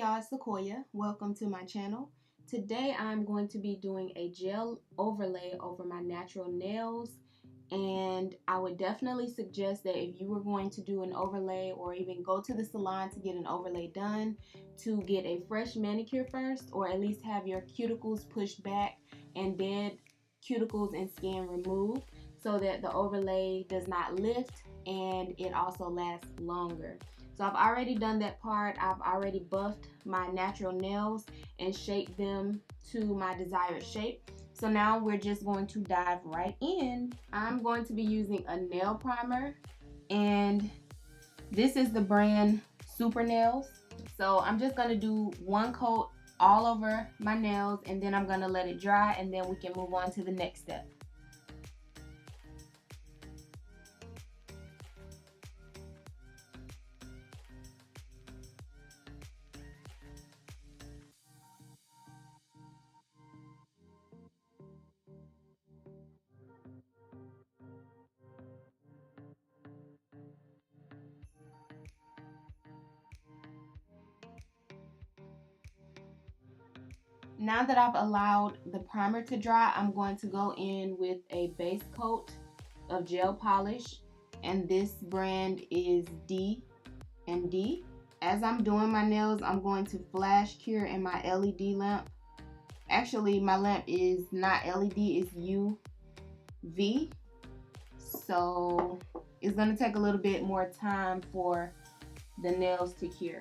y'all, it's Sekoya. Welcome to my channel. Today I'm going to be doing a gel overlay over my natural nails, and I would definitely suggest that if you were going to do an overlay or even go to the salon to get an overlay done, to get a fresh manicure first, or at least have your cuticles pushed back and dead cuticles and skin removed so that the overlay does not lift and it also lasts longer. So I've already done that part. I've already buffed my natural nails and shaped them to my desired shape. So now we're just going to dive right in. I'm going to be using a nail primer, and this is the brand Super Nails. So I'm just gonna do one coat all over my nails, and then I'm gonna let it dry, and then we can move on to the next step. Now that I've allowed the primer to dry, I'm going to go in with a base coat of gel polish, and this brand is D&D. As I'm doing my nails, I'm going to flash cure in my LED lamp. Actually, my lamp is not LED, it's UV. So it's going to take a little bit more time for the nails to cure.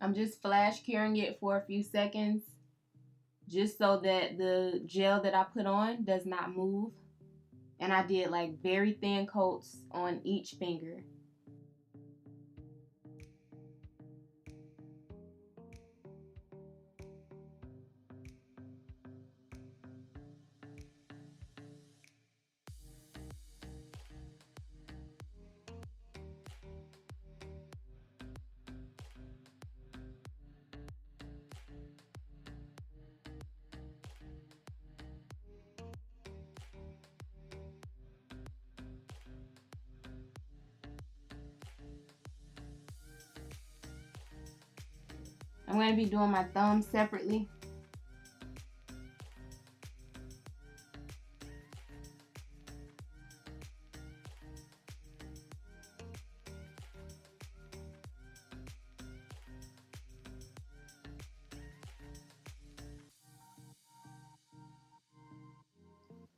I'm just flash curing it for a few seconds, just so that the gel that I put on does not move. And I did like very thin coats on each finger. I'm going to be doing my thumbs separately.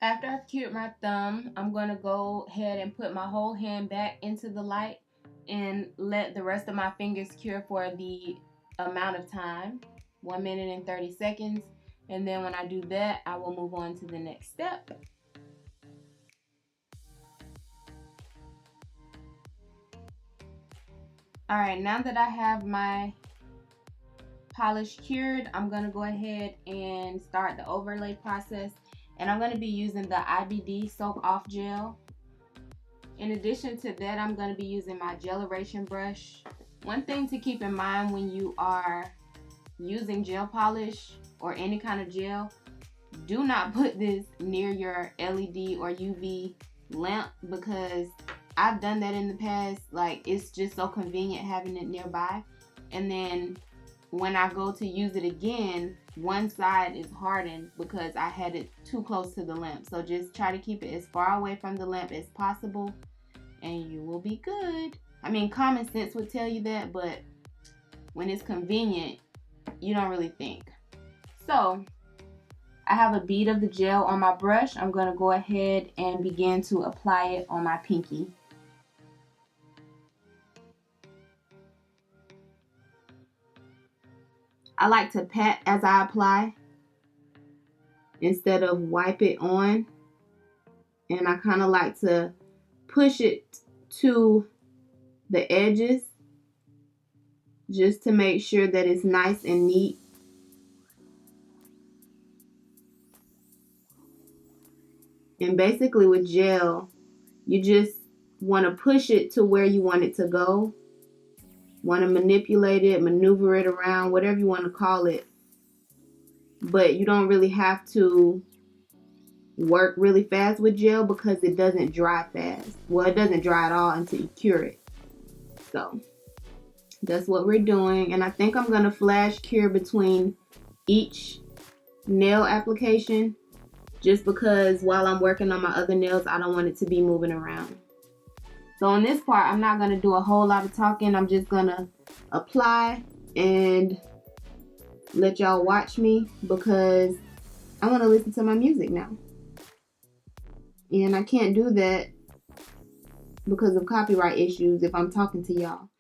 After I've cured my thumb, I'm going to go ahead and put my whole hand back into the light and let the rest of my fingers cure for the amount of time, 1 minute and 30 seconds. And then when I do that, I will move on to the next step. Alright, now that I have my polish cured, I'm going to go ahead and start the overlay process. And I'm going to be using the IBD Soak Off Gel. In addition to that, I'm going to be using my GELeration Brush. One thing to keep in mind when you are using gel polish or any kind of gel, do not put this near your LED or UV lamp, because I've done that in the past. Like, it's just so convenient having it nearby, and then when I go to use it again, one side is hardened because I had it too close to the lamp. So just try to keep it as far away from the lamp as possible, and you will be good. I mean, common sense would tell you that, but when it's convenient, you don't really think. So I have a bead of the gel on my brush. I'm going to go ahead and begin to apply it on my pinky. I like to pat as I apply instead of wipe it on. And I kind of like to push it to the edges just to make sure that it's nice and neat. And basically with gel, you just want to push it to where you want it to go. Want to manipulate it, maneuver it around, whatever you want to call it. But you don't really have to work really fast with gel because it doesn't dry fast. Well, it doesn't dry at all until you cure it. So that's what we're doing. And I think I'm going to flash cure between each nail application just because while I'm working on my other nails, I don't want it to be moving around. So on this part, I'm not going to do a whole lot of talking. I'm just going to apply and let y'all watch me because I want to listen to my music now. And I can't do that because of copyright issues if I'm talking to y'all.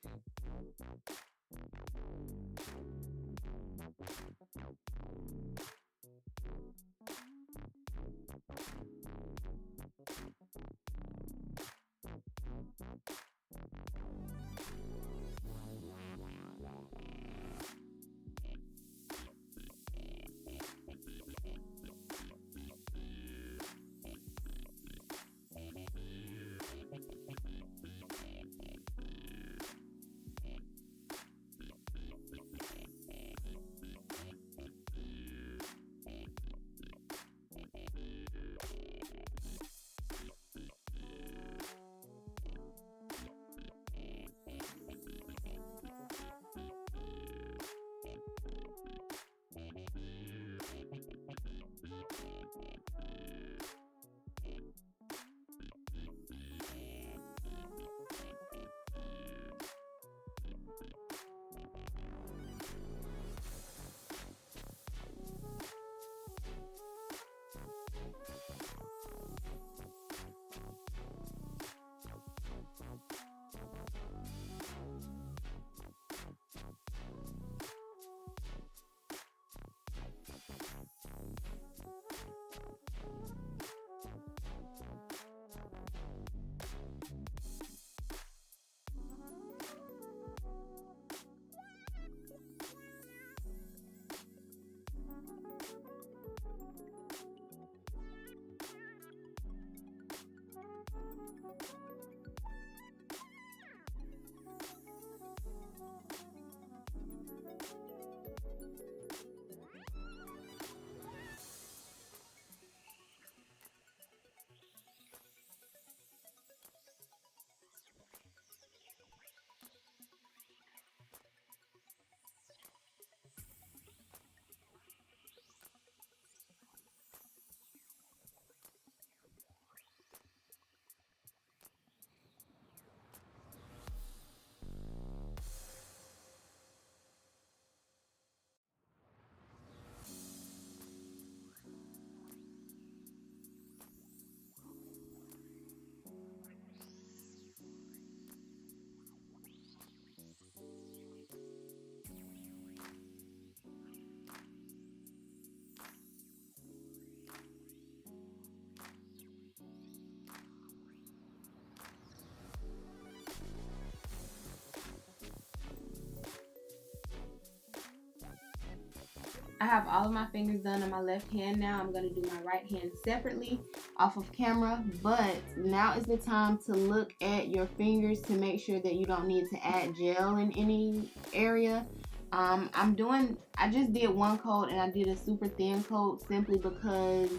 I have all of my fingers done on my left hand now. I'm going to do my right hand separately off of camera, but now is the time to look at your fingers to make sure that you don't need to add gel in any area. I just did one coat and I did a super thin coat simply because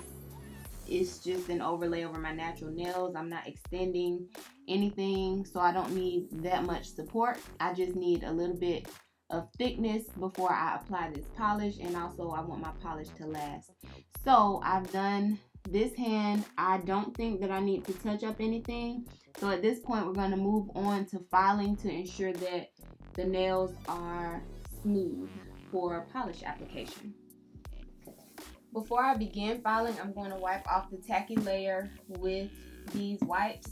it's just an overlay over my natural nails. I'm not extending anything, so I don't need that much support. I just need a little bit of thickness before I apply this polish, and also I want my polish to last. So I've done this hand. I don't think that I need to touch up anything. So at this point we're going to move on to filing to ensure that the nails are smooth for polish application. Before I begin filing, I'm going to wipe off the tacky layer with these wipes.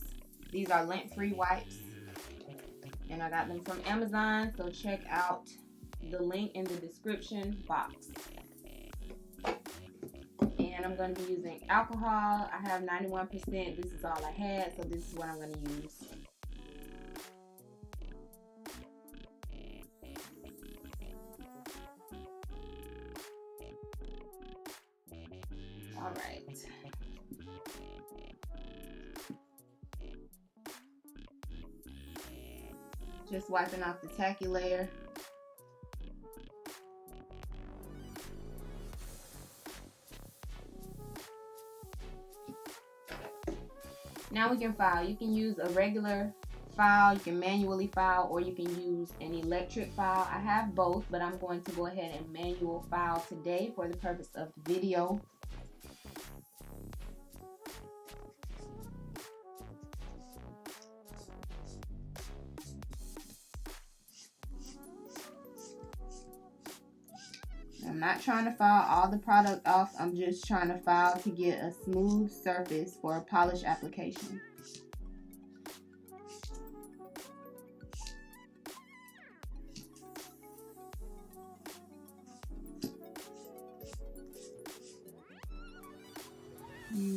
These are lint-free wipes, and I got them from Amazon, so check out the link in the description box. And I'm going to be using alcohol. I have 91%. This is all I had, so this is what I'm going to use. All right. Just wiping off the tacky layer. Now we can file. You can use a regular file, you can manually file, or you can use an electric file. I have both, but I'm going to go ahead and manual file today for the purpose of the video. I'm not trying to file all the product off. I'm just trying to file to get a smooth surface for a polish application.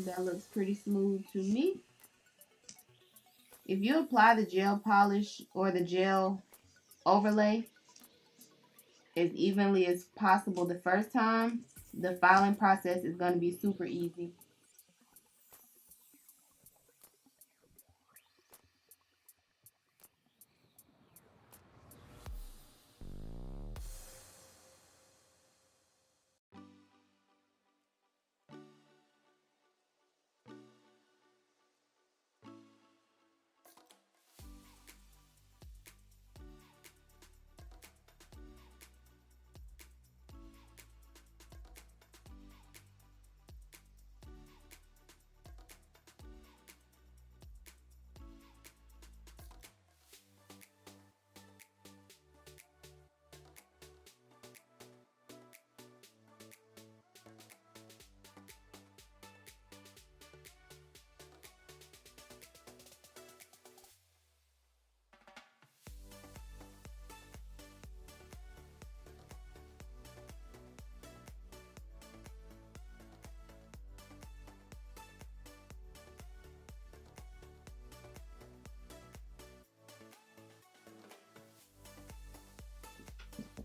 That looks pretty smooth to me. If you apply the gel polish or the gel overlay as evenly as possible the first time, the filing process is going to be super easy.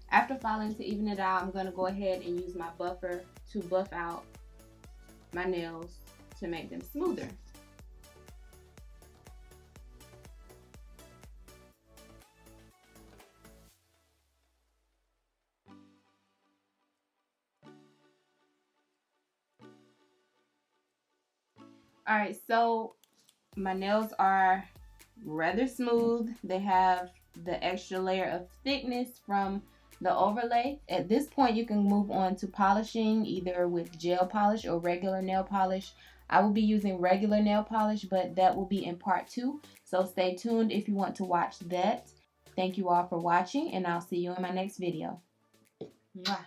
After filing to even it out, I'm going to go ahead and use my buffer to buff out my nails to make them smoother. Alright, so my nails are rather smooth. They have the extra layer of thickness from the overlay. At this point, you can move on to polishing either with gel polish or regular nail polish. I will be using regular nail polish, but that will be in part 2. So stay tuned if you want to watch that. Thank you all for watching, and I'll see you in my next video. Mwah.